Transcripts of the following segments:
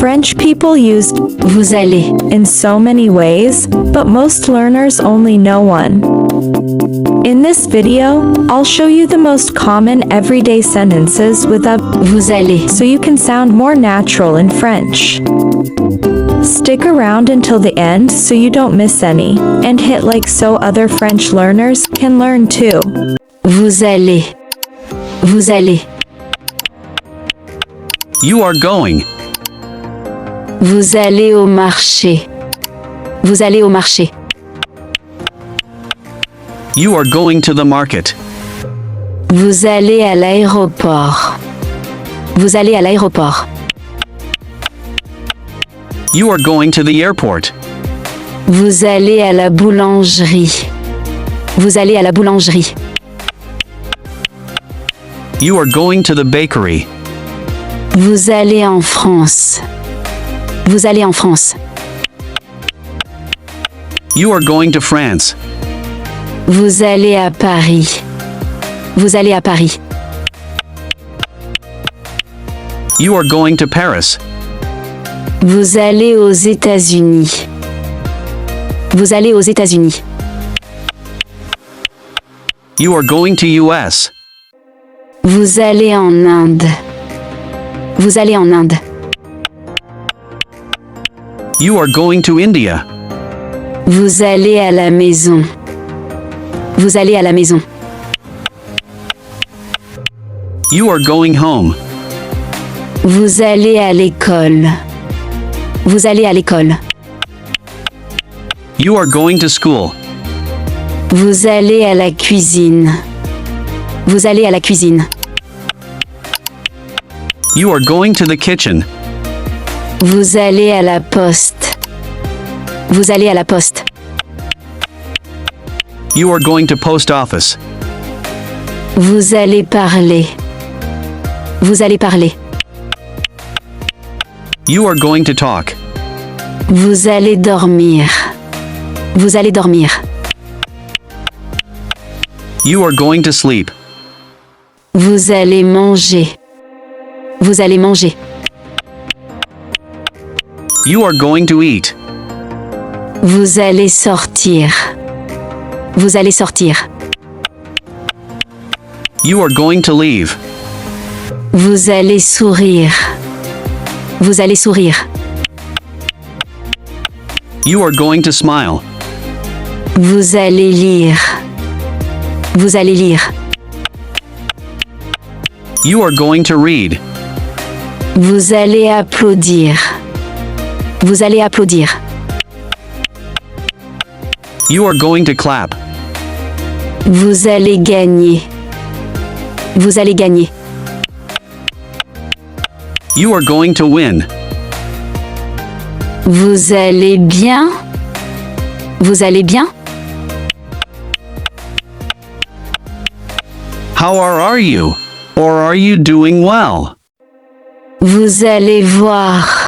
French people use vous allez in so many ways, but most learners only know one. In this video, I'll show you the most common everyday sentences with a vous allez so you can sound more natural in French. Stick around until the end so you don't miss any, and hit like so other French learners can learn too. Vous allez. Vous allez. You are going. Vous allez au marché. Vous allez au marché. You are going to the market. Vous allez à l'aéroport. Vous allez à l'aéroport. You are going to the airport. Vous allez à la boulangerie. Vous allez à la boulangerie. You are going to the bakery. Vous allez en France. Vous allez en France. You are going to France. Vous allez à Paris. Vous allez à Paris. You are going to Paris. Vous allez aux États-Unis. Vous allez aux États-Unis. You are going to US. Vous allez en Inde. Vous allez en Inde. You are going to India. Vous allez à la maison. Vous allez à la maison. You are going home. Vous allez à l'école. Vous allez à l'école. You are going to school. Vous allez à la cuisine. Vous allez à la cuisine. You are going to the kitchen. Vous allez à la poste. Vous allez à la poste. You are going to post office. Vous allez parler. Vous allez parler. You are going to talk. Vous allez dormir. Vous allez dormir. You are going to sleep. Vous allez manger. Vous allez manger. You are going to eat. Vous allez sortir. Vous allez sortir. You are going to leave. Vous allez sourire. Vous allez sourire. You are going to smile. Vous allez lire. Vous allez lire. You are going to read. Vous allez applaudir. Vous allez applaudir. You are going to clap. Vous allez gagner. Vous allez gagner. You are going to win. Vous allez bien. Vous allez bien. How are you? Or are you doing well? Vous allez voir.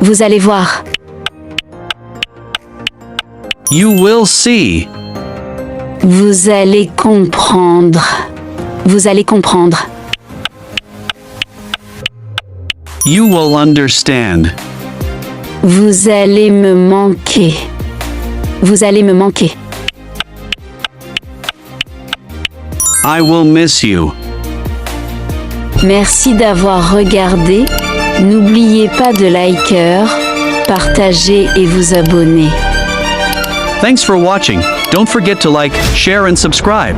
Vous allez voir. You will see. Vous allez comprendre. Vous allez comprendre. You will understand. Vous allez me manquer. Vous allez me manquer. I will miss you. Merci d'avoir regardé. N'oubliez pas de liker, partager et vous abonner. Thanks for watching. Don't forget to like, share and subscribe.